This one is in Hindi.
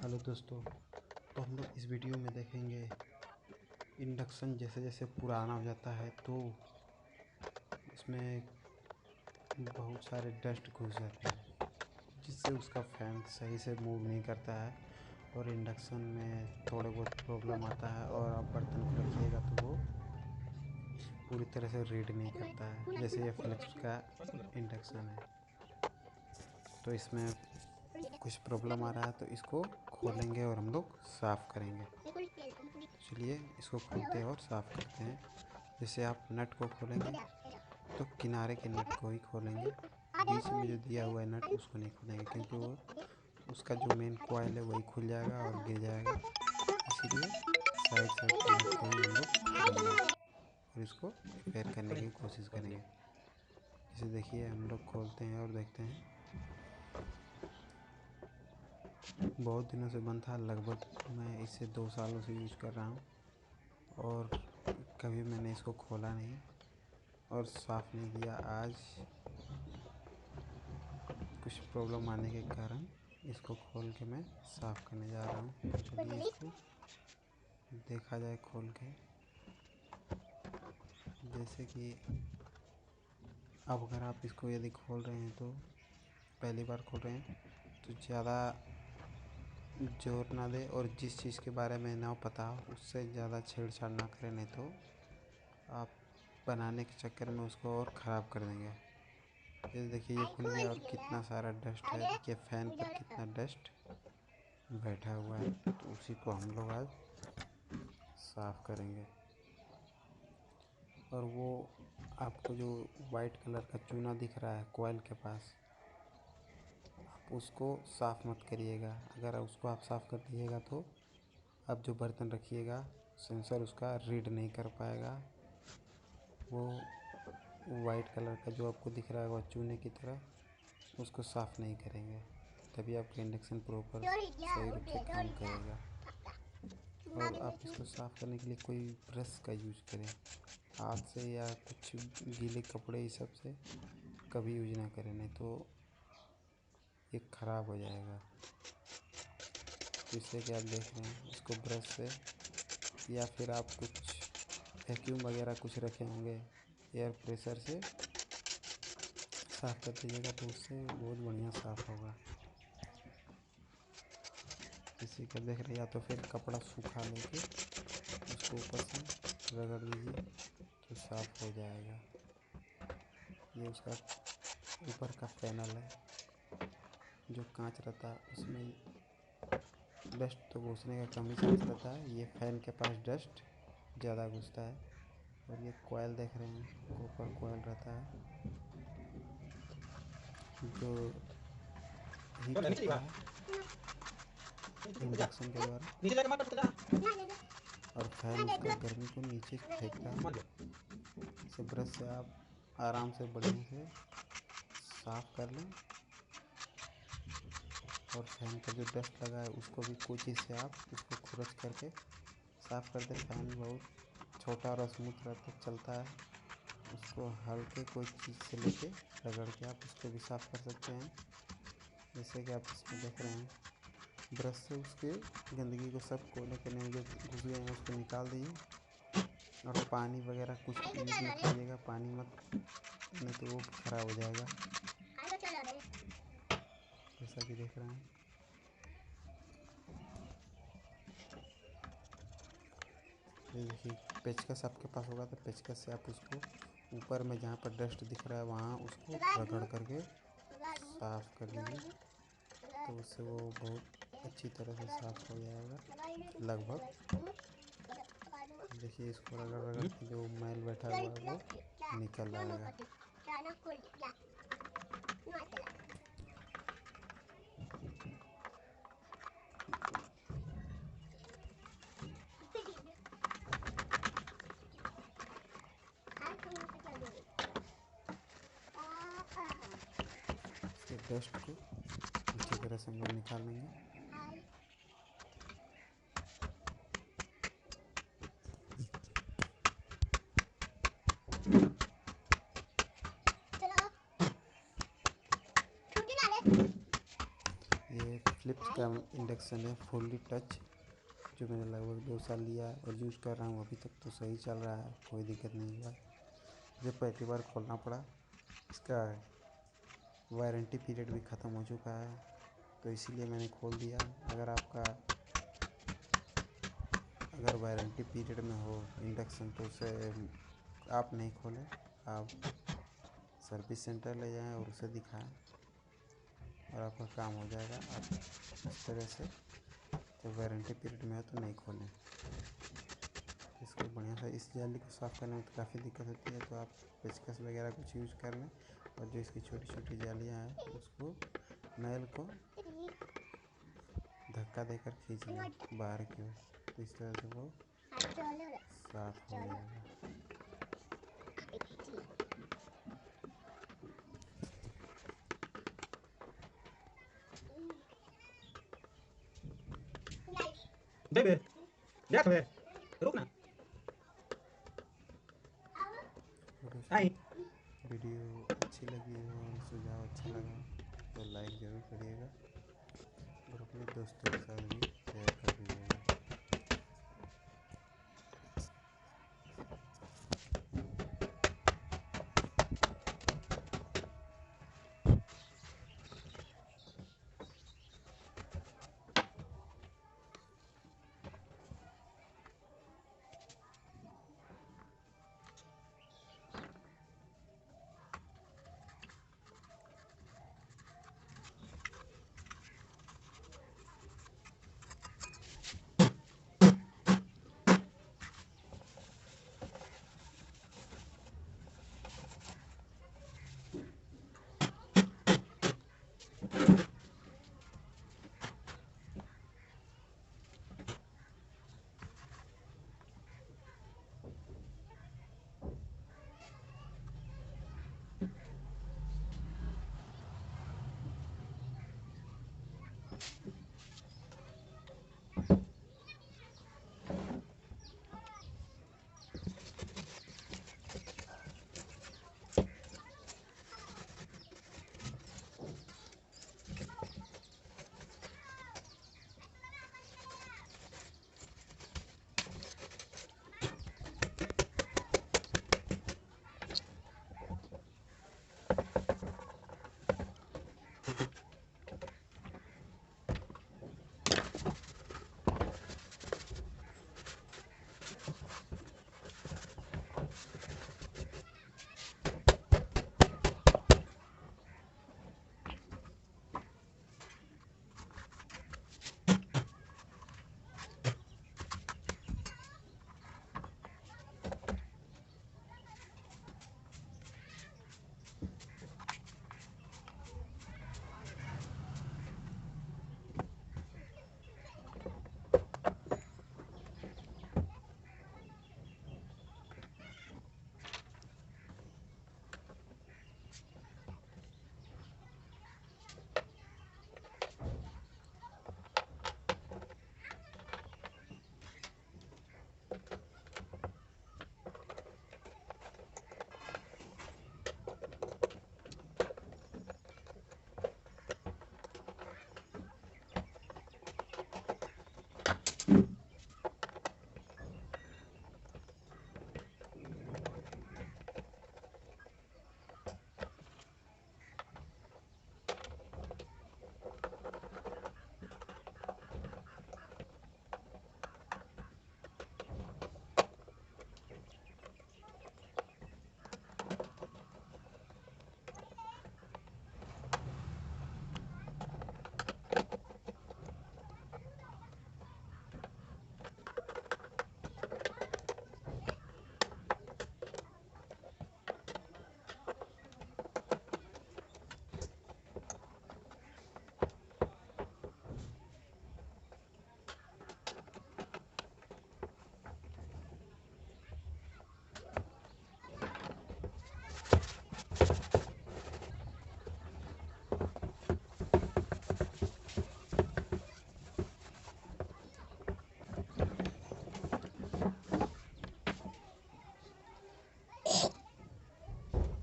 हेलो दोस्तों, तो हम लोग इस वीडियो में देखेंगे इंडक्शन जैसे जैसे पुराना हो जाता है तो उसमें बहुत सारे डस्ट घुस जाते हैं जिससे उसका फैन सही से मूव नहीं करता है और इंडक्शन में थोड़े बहुत प्रॉब्लम आता है और आप बर्तन को रखिएगा तो वो पूरी तरह से रीड नहीं करता है। जैसे ये फ्लिप्स का इंडक्शन है तो इसमें कुछ प्रॉब्लम आ रहा है, तो इसको खोलेंगे और हम लोग साफ़ करेंगे। चलिए इसको खोलते हैं और साफ़ करते हैं। जैसे आप नट को खोलेंगे तो किनारे के नट को ही खोलेंगे, बीच में जो दिया हुआ है नट उसको नहीं खोलेंगे क्योंकि वो उसका जो मेन कॉइल है वही खुल जाएगा और गिर जाएगा। इसीलिए साइड साइड के नट को ही हम लोग खोलेंगे और इसको रिपेयर करने की कोशिश करेंगे। जैसे देखिए हम लोग खोलते हैं और देखते हैं बहुत दिनों से बंद था। लगभग मैं इसे 2 सालों से यूज़ कर रहा हूँ और कभी मैंने इसको खोला नहीं और साफ़ नहीं किया। आज कुछ प्रॉब्लम आने के कारण इसको खोल के मैं साफ़ करने जा रहा हूँ। तो चलिए इसको देखा जाए खोल के। जैसे कि अब अगर आप इसको यदि खोल रहे हैं तो पहली बार खोल रहे हैं तो ज़्यादा जोर ना दे और जिस चीज़ के बारे में ना पता हो उससे ज़्यादा छेड़छाड़ ना करें, नहीं तो आप बनाने के चक्कर में उसको और ख़राब कर देंगे। ये देखिए ये खुल गया और कितना सारा डस्ट है। देखिए फ़ैन पर कितना डस्ट बैठा हुआ है, तो उसी को हम लोग आज साफ़ करेंगे। और वो आपको जो वाइट कलर का चूना दिख रहा है कॉइल के पास, आप उसको साफ़ मत करिएगा। अगर उसको आप साफ़ कर दीजिएगा तो आप जो बर्तन रखिएगा सेंसर उसका रीड नहीं कर पाएगा। वो वाइट कलर का जो आपको दिख रहा है वह चूने की तरह, उसको साफ़ नहीं करेंगे तभी आपका इंडक्शन प्रॉपर सही रूप से काम करेगा। और आप इसको साफ़ करने के लिए कोई ब्रश का यूज करें, हाथ से या कुछ गीले कपड़े इस सब से कभी यूज ना करें, नहीं तो ये ख़राब हो जाएगा। जैसे कि आप देख रहे हैं इसको ब्रश से या फिर आप कुछ वैक्यूम वगैरह कुछ रखे होंगे एयर प्रेशर से साफ़ कर दीजिएगा तो उससे बहुत बढ़िया साफ़ होगा। इसी का देख रहे, या तो फिर कपड़ा सूखा लेके उसको ऊपर से रगड़ दीजिए तो साफ़ हो जाएगा। ये उसका ऊपर का पैनल है, जो कांच रहता है उसमें डस्ट तो घुसने का कम ही चांस रहता है। ये फैन के पास डस्ट ज़्यादा घुसता है। और ये कॉइल देख रहे हैं, ऊपर कॉइल रहता है जो हीट करता है इंडक्शन के द्वारा और फैन उसका गर्मी को नीचे फेंकता है। इसे ब्रश से आप आराम से बढ़िया से साफ़ कर लें और फैन पर जो डस्ट लगा है उसको भी कुछ चीज़ से आप उसको खुरच करके साफ़ कर दें। फैन बहुत छोटा और स्मूथ रहता चलता है, उसको हल्के कोई चीज़ से लेके रगड़ के आप उसको भी साफ़ कर सकते हैं। जैसे कि आप इसमें देख रहे हैं ब्रश से उसके गंदगी को सब कोने कोने में जो घुस गए हैं उसको निकाल दीजिए। और पानी वगैरह कुछ यूज़ मत कीजिएगा, पानी मत, नहीं तो वो ख़राब हो जाएगा। जैसा कि देख रहे हैं ये देखिए पेचकस आपके पास होगा तो पेचकस से आप उसको ऊपर में जहाँ पर डस्ट दिख रहा है वहाँ उसको रगड़ करके साफ़ कर लीजिए, तो उससे वो बहुत अच्छी तरह से साफ़ हो जाएगा लगभग। देखिए इसको रगड़ रगड़ के जो मैल बैठा हुआ है वो निकल आएगा। इसके डस्ट को अच्छी तरह से हम लोग निकाल लेंगे। ये फ्लिप्स इसका इंडक्शन है फुल्ली टच, जो मैंने लगभग 2 साल लिया और यूज़ कर रहा हूँ। अभी तक तो सही चल रहा है, कोई दिक्कत नहीं हुआ। मुझे पहली बार खोलना पड़ा। इसका वारंटी पीरियड भी ख़त्म हो चुका है, तो इसीलिए मैंने खोल दिया। अगर वारंटी पीरियड में हो इंडक्शन तो उसे आप नहीं खोलें, आप सर्विस सेंटर ले जाएं और उसे दिखाएं और आपका काम हो जाएगा। आप इस तरह से जब वारंटी पीरियड में है तो नहीं खोलें। इसको बढ़िया से इस जाली को साफ़ करने में तो काफ़ी दिक्कत होती है, तो आप पेचकस वगैरह कुछ यूज़ कर लें और जो इसकी छोटी छोटी जालियाँ हैं उसको नैल को धक्का देकर खींच लें बाहर की ओर, तो इस तरह से वो साफ हो जाएगा। बेबे देख बे रुक ना आई। वीडियो अच्छी लगी हो और सुझाव अच्छा लगा तो लाइक ज़रूर करिएगा और अपने दोस्तों